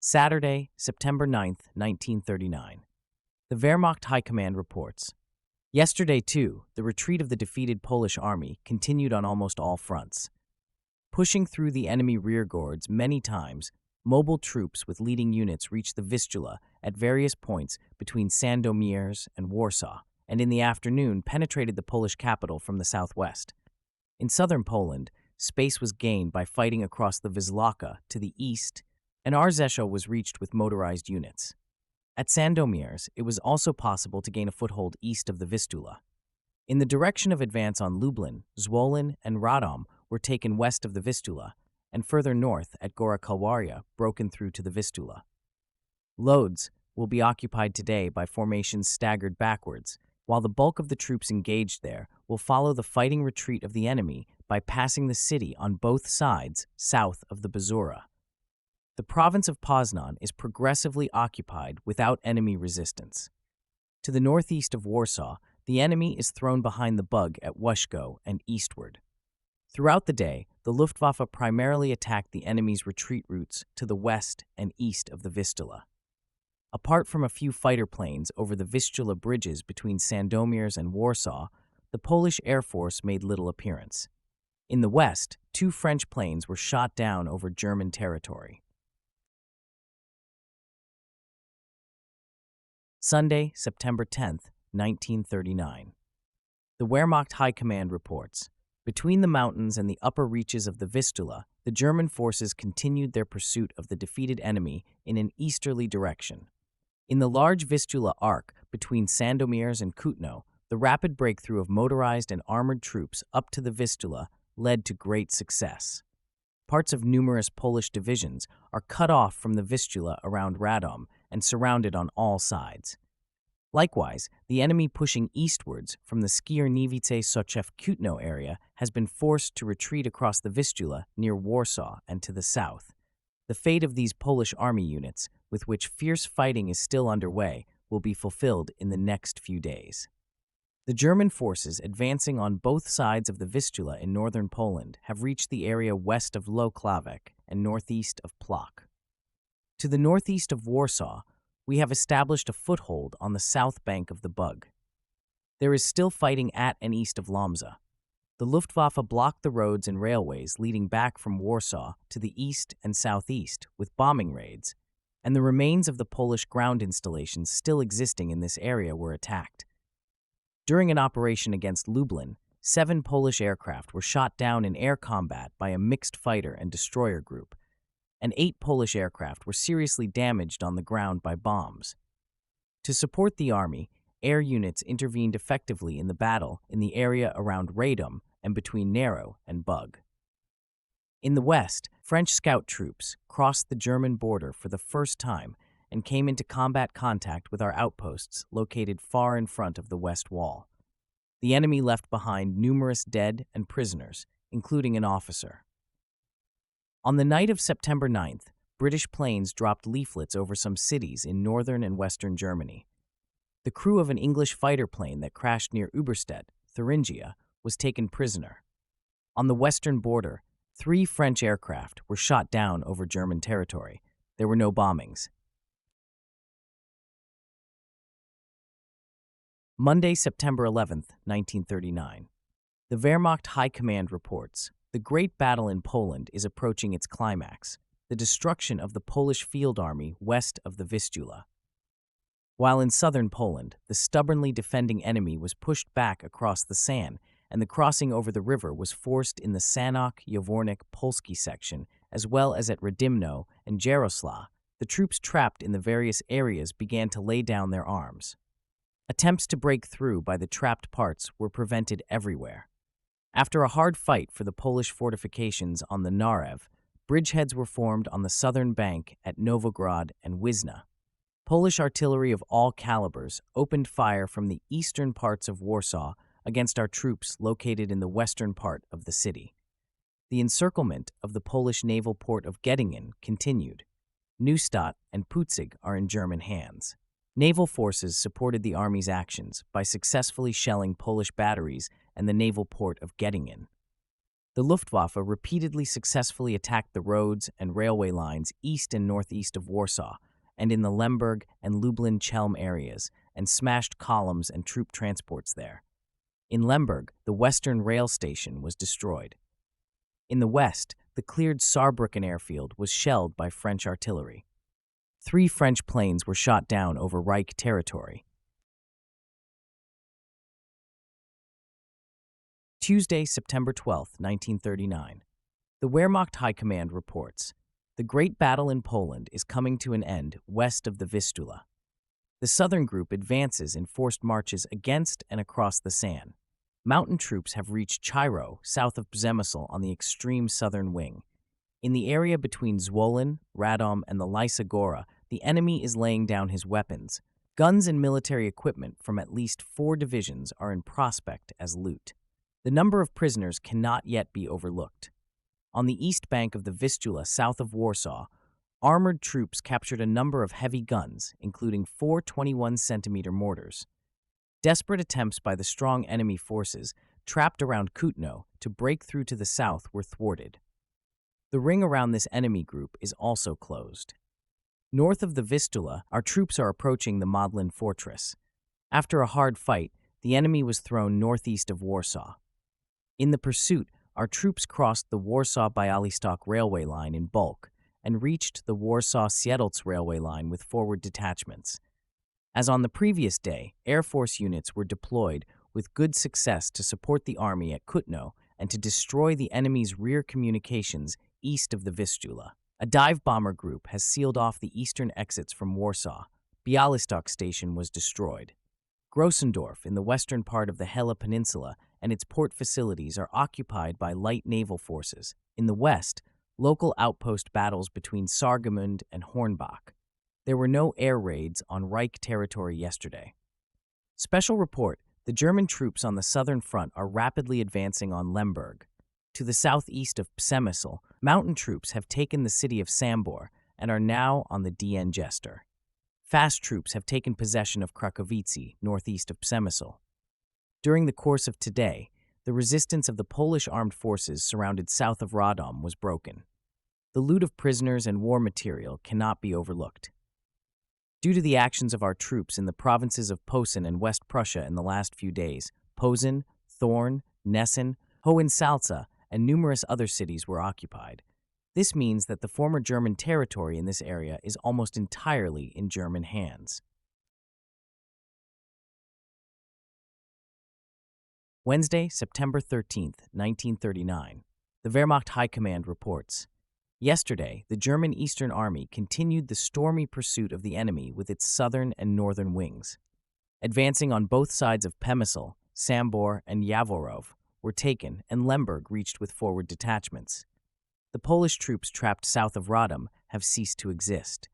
Saturday, September 9th, 1939. The Wehrmacht High Command reports. Yesterday, too, the retreat of the defeated Polish army continued on almost all fronts. Pushing through the enemy rearguards many times, mobile troops with leading units reached the Vistula at various points between Sandomierz and Warsaw, and in the afternoon penetrated the Polish capital from the southwest. In southern Poland, space was gained by fighting across the Vistula to the east, and Rzeszów was reached with motorized units. At Sandomierz, it was also possible to gain a foothold east of the Vistula. In the direction of advance on Lublin, Zwolen, and Radom were taken west of the Vistula, and further north at Góra Kalwaria broken through to the Vistula. Lodz will be occupied today by formations staggered backwards, while the bulk of the troops engaged there will follow the fighting retreat of the enemy by passing the city on both sides south of the Bzura. The province of Poznan is progressively occupied without enemy resistance. To the northeast of Warsaw, the enemy is thrown behind the Bug at Weszko and eastward. Throughout the day, the Luftwaffe primarily attacked the enemy's retreat routes to the west and east of the Vistula. Apart from a few fighter planes over the Vistula bridges between Sandomierz and Warsaw, the Polish Air Force made little appearance. In the west, 2 French planes were shot down over German territory. Sunday, September 10th, 1939. The Wehrmacht High Command reports. Between the mountains and the upper reaches of the Vistula, the German forces continued their pursuit of the defeated enemy in an easterly direction. In the large Vistula arc between Sandomierz and Kutno, the rapid breakthrough of motorized and armored troops up to the Vistula led to great success. Parts of numerous Polish divisions are cut off from the Vistula around Radom and surrounded on all sides. Likewise, the enemy pushing eastwards from the Skierniewice-Sochew-Kutno area has been forced to retreat across the Vistula near Warsaw and to the south. The fate of these Polish army units, with which fierce fighting is still underway, will be fulfilled in the next few days. The German forces advancing on both sides of the Vistula in northern Poland have reached the area west of Włocławek and northeast of Plock. To the northeast of Warsaw, we have established a foothold on the south bank of the Bug. There is still fighting at and east of Łomża. The Luftwaffe blocked the roads and railways leading back from Warsaw to the east and southeast with bombing raids, and the remains of the Polish ground installations still existing in this area were attacked. During an operation against Lublin, 7 Polish aircraft were shot down in air combat by a mixed fighter and destroyer group, and 8 Polish aircraft were seriously damaged on the ground by bombs. To support the army, air units intervened effectively in the battle in the area around Radom and between Narrow and Bug. In the west, French scout troops crossed the German border for the first time and came into combat contact with our outposts located far in front of the west wall. The enemy left behind numerous dead and prisoners, including an officer. On the night of September 9th, British planes dropped leaflets over some cities in northern and western Germany. The crew of an English fighter plane that crashed near Uberstedt, Thuringia, was taken prisoner. On the western border, 3 French aircraft were shot down over German territory. There were no bombings. Monday, September 11th, 1939. The Wehrmacht High Command reports. The great battle in Poland is approaching its climax, the destruction of the Polish field army west of the Vistula. While in southern Poland, the stubbornly defending enemy was pushed back across the San, and the crossing over the river was forced in the Sanok-Jawornik-Polski section, as well as at Radymno and Jarosław. The troops trapped in the various areas began to lay down their arms. Attempts to break through by the trapped parts were prevented everywhere. After a hard fight for the Polish fortifications on the Narew, bridgeheads were formed on the southern bank at Nowograd and Wisna. Polish artillery of all calibers opened fire from the eastern parts of Warsaw against our troops located in the western part of the city. The encirclement of the Polish naval port of Gettingen continued. Neustadt and Putzig are in German hands. Naval forces supported the army's actions by successfully shelling Polish batteries and the naval port of Gettingen. The Luftwaffe repeatedly successfully attacked the roads and railway lines east and northeast of Warsaw and in the Lemberg and Lublin-Chelm areas, and smashed columns and troop transports there. In Lemberg, the western rail station was destroyed. In the west, the cleared Saarbrücken airfield was shelled by French artillery. 3 French planes were shot down over Reich territory. Tuesday, September 12, 1939. The Wehrmacht High Command reports, the Great Battle in Poland is coming to an end west of the Vistula. The southern group advances in forced marches against and across the San. Mountain troops have reached Chiro, south of Przemysl on the extreme southern wing. In the area between Zwolen, Radom, and the Lysa Gora, the enemy is laying down his weapons. Guns and military equipment from at least 4 divisions are in prospect as loot. The number of prisoners cannot yet be overlooked. On the east bank of the Vistula, south of Warsaw, armored troops captured a number of heavy guns, including 4 21-centimeter mortars. Desperate attempts by the strong enemy forces, trapped around Kutno, to break through to the south were thwarted. The ring around this enemy group is also closed. North of the Vistula, our troops are approaching the Modlin fortress. After a hard fight, the enemy was thrown northeast of Warsaw. In the pursuit, our troops crossed the Warsaw-Bialystok railway line in bulk and reached the Warsaw-Siedlce railway line with forward detachments. As on the previous day, Air Force units were deployed with good success to support the army at Kutno and to destroy the enemy's rear communications east of the Vistula. A dive bomber group has sealed off the eastern exits from Warsaw. Bialystok station was destroyed. Grossendorf, in the western part of the Hela Peninsula, and its port facilities are occupied by light naval forces. In the west, local outpost battles between Sargemund and Hornbach. There were no air raids on Reich territory yesterday. Special report, the German troops on the southern front are rapidly advancing on Lemberg. To the southeast of Przemysl, mountain troops have taken the city of Sambor and are now on the Dn Jester. Fast troops have taken possession of Krakowice, northeast of Przemysl. During the course of today, the resistance of the Polish armed forces surrounded south of Radom was broken. The loot of prisoners and war material cannot be overlooked. Due to the actions of our troops in the provinces of Posen and West Prussia in the last few days, Posen, Thorn, Nessen, Hohensalza, and numerous other cities were occupied. This means that the former German territory in this area is almost entirely in German hands. Wednesday, September 13, 1939. The Wehrmacht High Command reports, yesterday, the German Eastern Army continued the stormy pursuit of the enemy with its southern and northern wings. Advancing on both sides of Przemysl, Sambor, and Jaworów were taken, and Lemberg reached with forward detachments. The Polish troops trapped south of Radom have ceased to exist.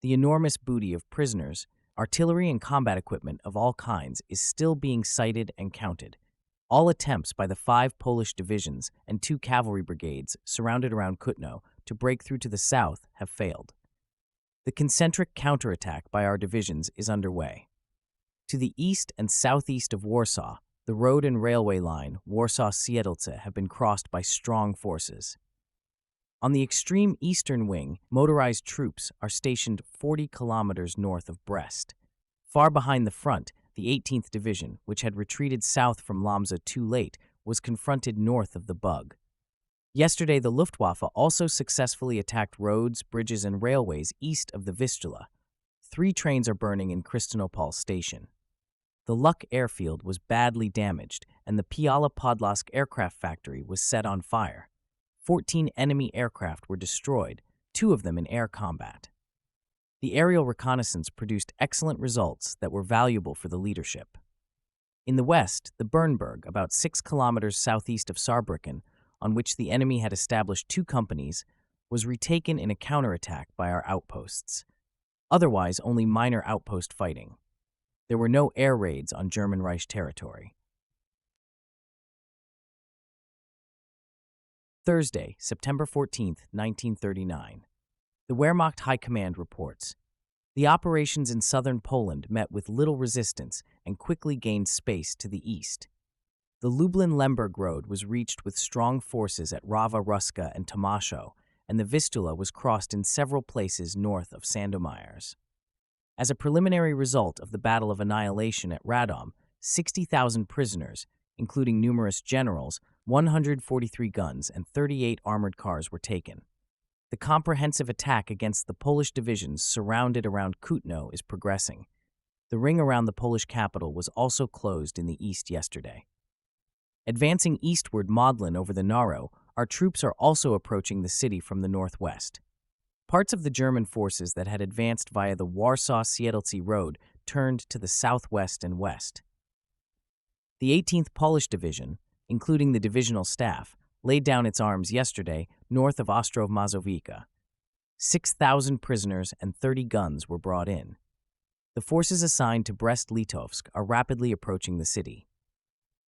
The enormous booty of prisoners, artillery, and combat equipment of all kinds is still being sighted and counted. All attempts by the 5 Polish divisions and 2 cavalry brigades surrounded around Kutno to break through to the south have failed. The concentric counterattack by our divisions is underway. To the east and southeast of Warsaw, the road and railway line Warsaw-Siedlce have been crossed by strong forces. On the extreme eastern wing, motorized troops are stationed 40 kilometers north of Brest. Far behind the front, the 18th Division, which had retreated south from Łomża too late, was confronted north of the Bug. Yesterday, the Luftwaffe also successfully attacked roads, bridges, and railways east of the Vistula. 3 trains are burning in Krasnopol station. The Luck airfield was badly damaged, and the Piala Podlask aircraft factory was set on fire. 14 enemy aircraft were destroyed, 2 of them in air combat. The aerial reconnaissance produced excellent results that were valuable for the leadership. In the west, the Bernberg, about 6 kilometers southeast of Saarbrücken, on which the enemy had established 2 companies, was retaken in a counterattack by our outposts. Otherwise, only minor outpost fighting. There were no air raids on German Reich territory. Thursday, September 14, 1939. The Wehrmacht High Command reports, the operations in southern Poland met with little resistance and quickly gained space to the east. The Lublin-Lemberg road was reached with strong forces at Rawa Ruska and Tomaszow, and the Vistula was crossed in several places north of Sandomierz. As a preliminary result of the Battle of Annihilation at Radom, 60,000 prisoners, including numerous generals, 143 guns, and 38 armored cars were taken. The comprehensive attack against the Polish divisions surrounded around Kutno is progressing. The ring around the Polish capital was also closed in the east yesterday. Advancing eastward Modlin over the Naro, our troops are also approaching the city from the northwest. Parts of the German forces that had advanced via the Warsaw-Siedlce road turned to the southwest and west. The 18th Polish Division, including the divisional staff, laid down its arms yesterday north of Ostrów Mazowiecka. 6,000 prisoners and 30 guns were brought in. The forces assigned to Brest-Litovsk are rapidly approaching the city.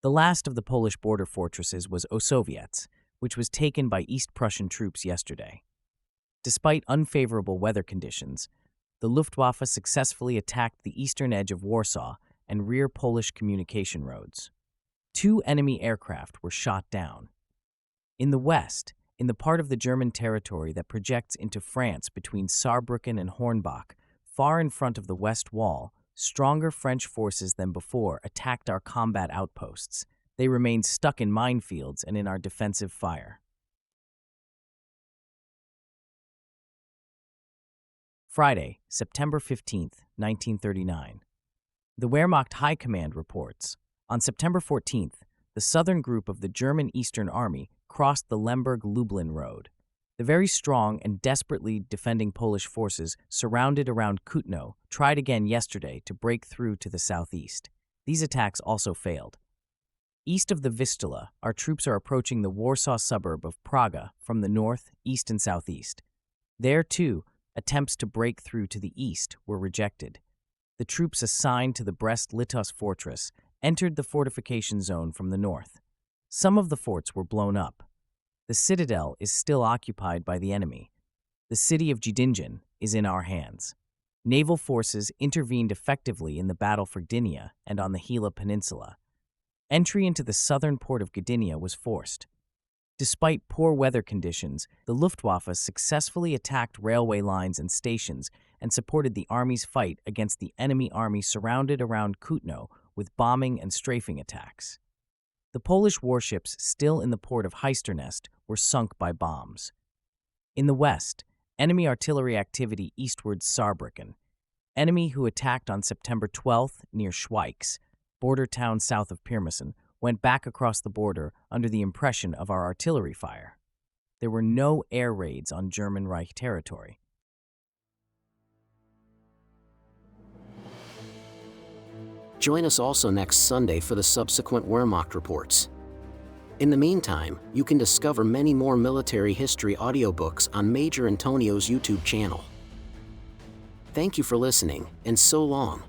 The last of the Polish border fortresses was Osowiec, which was taken by East Prussian troops yesterday. Despite unfavorable weather conditions, the Luftwaffe successfully attacked the eastern edge of Warsaw and rear Polish communication roads. 2 enemy aircraft were shot down. In the west, in the part of the German territory that projects into France between Saarbrücken and Hornbach, far in front of the West Wall, stronger French forces than before attacked our combat outposts. They remained stuck in minefields and in our defensive fire. Friday, September 15, 1939. The Wehrmacht High Command reports, on September 14th, the southern group of the German Eastern Army crossed the Lemberg-Lublin road. The very strong and desperately defending Polish forces surrounded around Kutno tried again yesterday to break through to the southeast. These attacks also failed. East of the Vistula, our troops are approaching the Warsaw suburb of Praga from the north, east, and southeast. There, too, attempts to break through to the east were rejected. The troops assigned to the Brest-Litovsk fortress entered the fortification zone from the north. Some of the forts were blown up. The citadel is still occupied by the enemy. The city of Gdynia is in our hands. Naval forces intervened effectively in the battle for Gdynia and on the Gila Peninsula. Entry into the southern port of Gdynia was forced. Despite poor weather conditions, the Luftwaffe successfully attacked railway lines and stations and supported the army's fight against the enemy army surrounded around Kutno with bombing and strafing attacks. The Polish warships still in the port of Heisternest were sunk by bombs. In the west, enemy artillery activity eastward Saarbrücken. Enemy who attacked on September 12th near Schweikes, border town south of Przemysl, went back across the border under the impression of our artillery fire. There were no air raids on German Reich territory. Join us also next Sunday for the subsequent Wehrmacht reports. In the meantime, you can discover many more military history audiobooks on Major Antonio's YouTube channel. Thank you for listening, and so long.